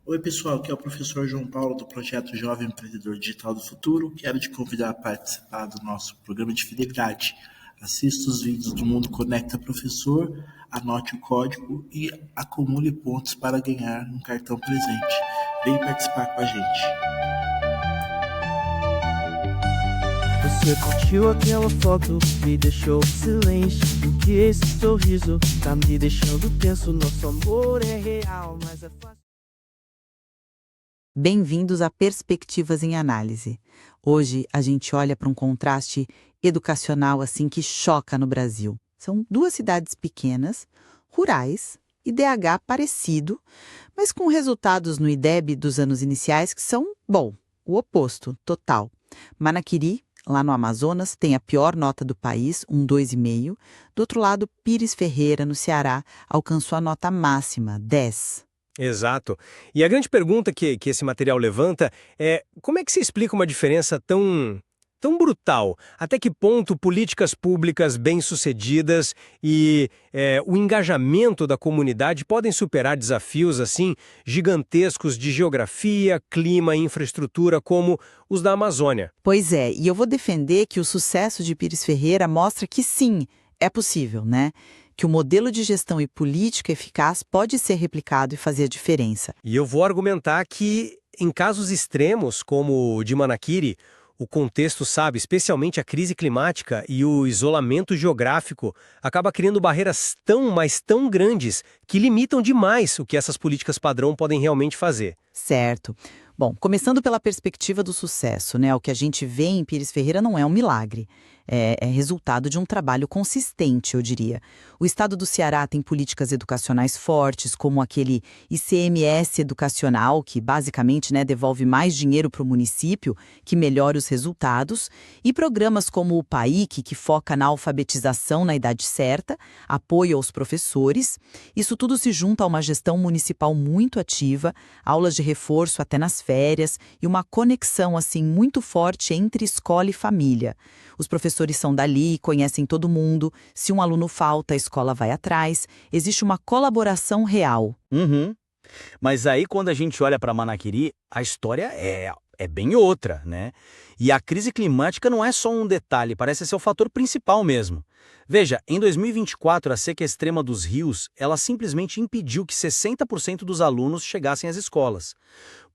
Oi, pessoal, aqui é o professor João Paulo do projeto Jovem Empreendedor Digital do Futuro. Quero te convidar a participar do nosso programa de fidelidade. Assista os vídeos do Mundo Conecta Professor, anote o código e acumule pontos para ganhar um cartão presente. Vem participar com a gente. Você curtiu aquela foto, me deixou silêncio. Que esse sorriso tá me deixando tenso. Nosso amor é real, mas é fácil. Bem-vindos a Perspectivas em Análise. Hoje a gente olha para um contraste educacional assim que choca no Brasil. São duas cidades pequenas, rurais, IDH parecido, mas com resultados no IDEB dos anos iniciais que são, o oposto, total. Manaquiri, lá no Amazonas, tem a pior nota do país, um 2,5. Do outro lado, Pires Ferreira, no Ceará, alcançou a nota máxima, 10. Exato. E a grande pergunta que esse material levanta é como é que se explica uma diferença tão brutal? Até que ponto políticas públicas bem-sucedidas e o engajamento da comunidade podem superar desafios assim gigantescos de geografia, clima e infraestrutura como os da Amazônia? Pois é, e eu vou defender que o sucesso de Pires Ferreira mostra que sim, é possível, né? Que o modelo de gestão e política eficaz pode ser replicado e fazer a diferença. E eu vou argumentar que, em casos extremos, como o de Manaquiri, o contexto, especialmente a crise climática e o isolamento geográfico, acaba criando barreiras mas tão grandes que limitam demais o que essas políticas padrão podem realmente fazer. Certo. Bom, começando pela perspectiva do sucesso, né? O que a gente vê em Pires Ferreira não é um milagre. É resultado de um trabalho consistente, eu diria. O estado do Ceará tem políticas educacionais fortes, como aquele ICMS educacional, que basicamente devolve mais dinheiro para o município, que melhora os resultados, e programas como o PAIC, que foca na alfabetização na idade certa, apoio aos professores. Isso tudo se junta a uma gestão municipal muito ativa, aulas de reforço até nas férias e uma conexão muito forte entre escola e família. Os professores são dali, conhecem todo mundo. Se um aluno falta, a escola vai atrás. Existe uma colaboração real. Mas aí, quando a gente olha para Manaquiri, a história é bem outra, né? E a crise climática não é só um detalhe, parece ser o fator principal mesmo. Veja, em 2024, a seca extrema dos rios, ela simplesmente impediu que 60% dos alunos chegassem às escolas.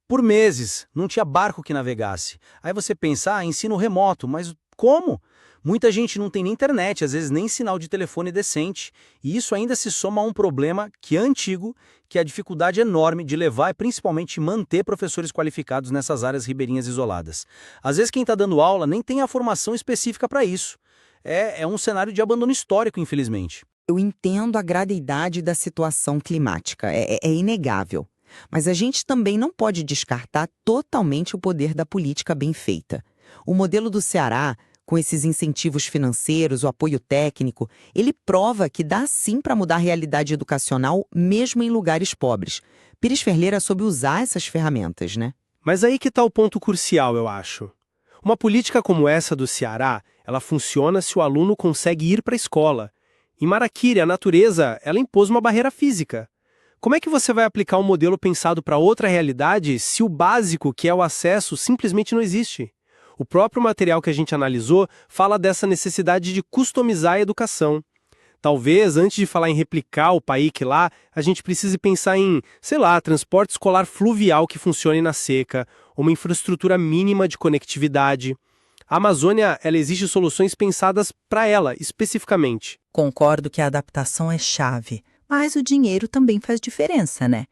Por meses, não tinha barco que navegasse. Aí você pensa, ensino remoto, mas como? Muita gente não tem nem internet, às vezes nem sinal de telefone decente. E isso ainda se soma a um problema que é antigo, que é a dificuldade enorme de levar e principalmente manter professores qualificados nessas áreas ribeirinhas isoladas. Às vezes quem está dando aula nem tem a formação específica para isso. É um cenário de abandono histórico, infelizmente. Eu entendo a gravidade da situação climática, é inegável. Mas a gente também não pode descartar totalmente o poder da política bem feita. O modelo do Ceará, com esses incentivos financeiros, o apoio técnico, ele prova que dá sim para mudar a realidade educacional mesmo em lugares pobres. Pires Ferreira soube usar essas ferramentas, né? Mas aí que está o ponto crucial, eu acho. Uma política como essa do Ceará, ela funciona se o aluno consegue ir para a escola. Em Manaquiri, a natureza, ela impôs uma barreira física. Como é que você vai aplicar um modelo pensado para outra realidade se o básico, que é o acesso, simplesmente não existe? O próprio material que a gente analisou fala dessa necessidade de customizar a educação. Talvez, antes de falar em replicar o PAIC lá, a gente precise pensar em, transporte escolar fluvial que funcione na seca, uma infraestrutura mínima de conectividade. A Amazônia, ela exige soluções pensadas para ela, especificamente. Concordo que a adaptação é chave, mas o dinheiro também faz diferença, né?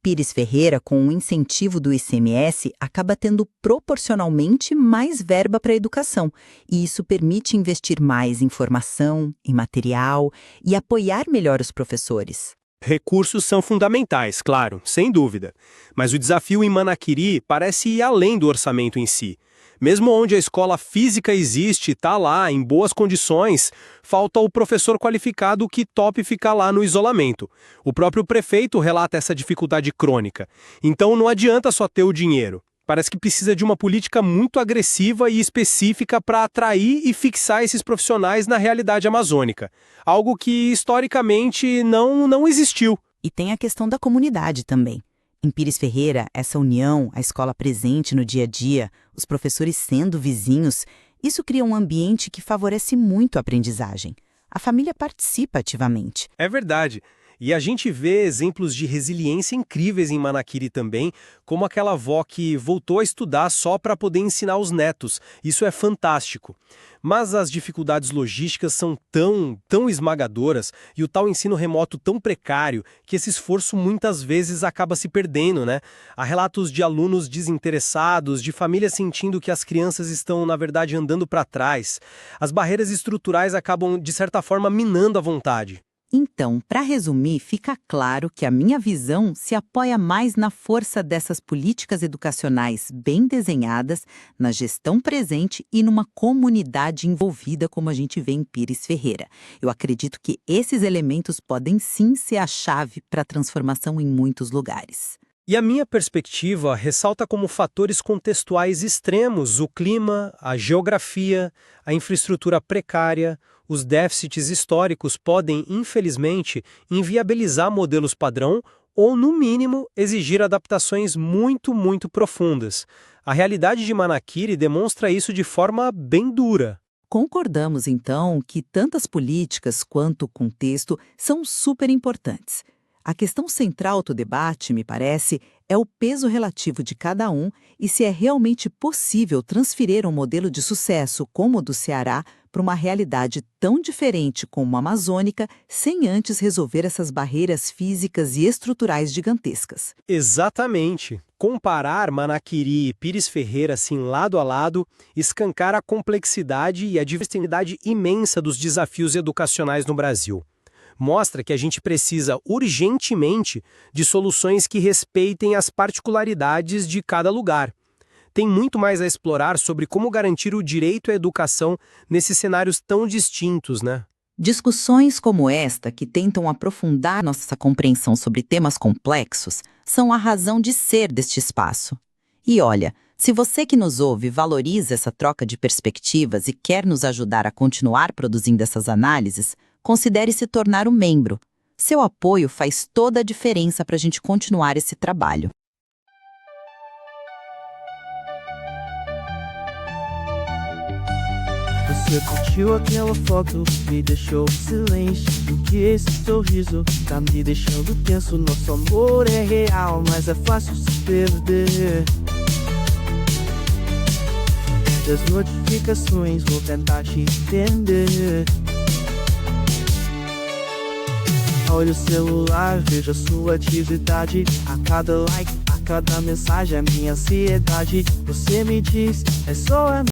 Pires Ferreira, com o incentivo do ICMS, acaba tendo proporcionalmente mais verba para a educação, e isso permite investir mais em formação, em material e apoiar melhor os professores. Recursos são fundamentais, claro, sem dúvida. Mas o desafio em Manaquiri parece ir além do orçamento em si. Mesmo onde a escola física existe, está lá, em boas condições, falta o professor qualificado que tope ficar lá no isolamento. O próprio prefeito relata essa dificuldade crônica. Então não adianta só ter o dinheiro. Parece que precisa de uma política muito agressiva e específica para atrair e fixar esses profissionais na realidade amazônica. Algo que, historicamente, não existiu. E tem a questão da comunidade também. Em Pires Ferreira, essa união, a escola presente no dia a dia, os professores sendo vizinhos, isso cria um ambiente que favorece muito a aprendizagem. A família participa ativamente. É verdade. E a gente vê exemplos de resiliência incríveis em Manaquiri também, como aquela avó que voltou a estudar só para poder ensinar os netos. Isso é fantástico. Mas as dificuldades logísticas são tão esmagadoras e o tal ensino remoto tão precário que esse esforço muitas vezes acaba se perdendo, né? Há relatos de alunos desinteressados, de famílias sentindo que as crianças estão, na verdade, andando para trás. As barreiras estruturais acabam, de certa forma, minando a vontade. Então, para resumir, fica claro que a minha visão se apoia mais na força dessas políticas educacionais bem desenhadas, na gestão presente e numa comunidade envolvida, como a gente vê em Pires Ferreira. Eu acredito que esses elementos podem sim ser a chave para a transformação em muitos lugares. E a minha perspectiva ressalta como fatores contextuais extremos o clima, a geografia, a infraestrutura precária. Os déficits históricos podem, infelizmente, inviabilizar modelos padrão ou, no mínimo, exigir adaptações muito profundas. A realidade de Manaquiri demonstra isso de forma bem dura. Concordamos, então, que tantas políticas quanto o contexto são super importantes. A questão central do debate, me parece, é o peso relativo de cada um e se é realmente possível transferir um modelo de sucesso como o do Ceará para uma realidade tão diferente como a amazônica, sem antes resolver essas barreiras físicas e estruturais gigantescas. Exatamente. Comparar Manaquiri e Pires Ferreira assim lado a lado escancara a complexidade e a diversidade imensa dos desafios educacionais no Brasil. Mostra que a gente precisa urgentemente de soluções que respeitem as particularidades de cada lugar. Tem muito mais a explorar sobre como garantir o direito à educação nesses cenários tão distintos, né? Discussões como esta, que tentam aprofundar nossa compreensão sobre temas complexos, são a razão de ser deste espaço. E olha, se você que nos ouve valoriza essa troca de perspectivas e quer nos ajudar a continuar produzindo essas análises, considere se tornar um membro. Seu apoio faz toda a diferença para a gente continuar esse trabalho. Você curtiu aquela foto, me deixou em silêncio. Que esse sorriso tá me deixando tenso. Nosso amor é real, mas é fácil se perder. Das notificações, vou tentar te entender. Olha o celular, veja sua atividade. A cada like, a cada mensagem, a minha ansiedade. Você me diz, é só a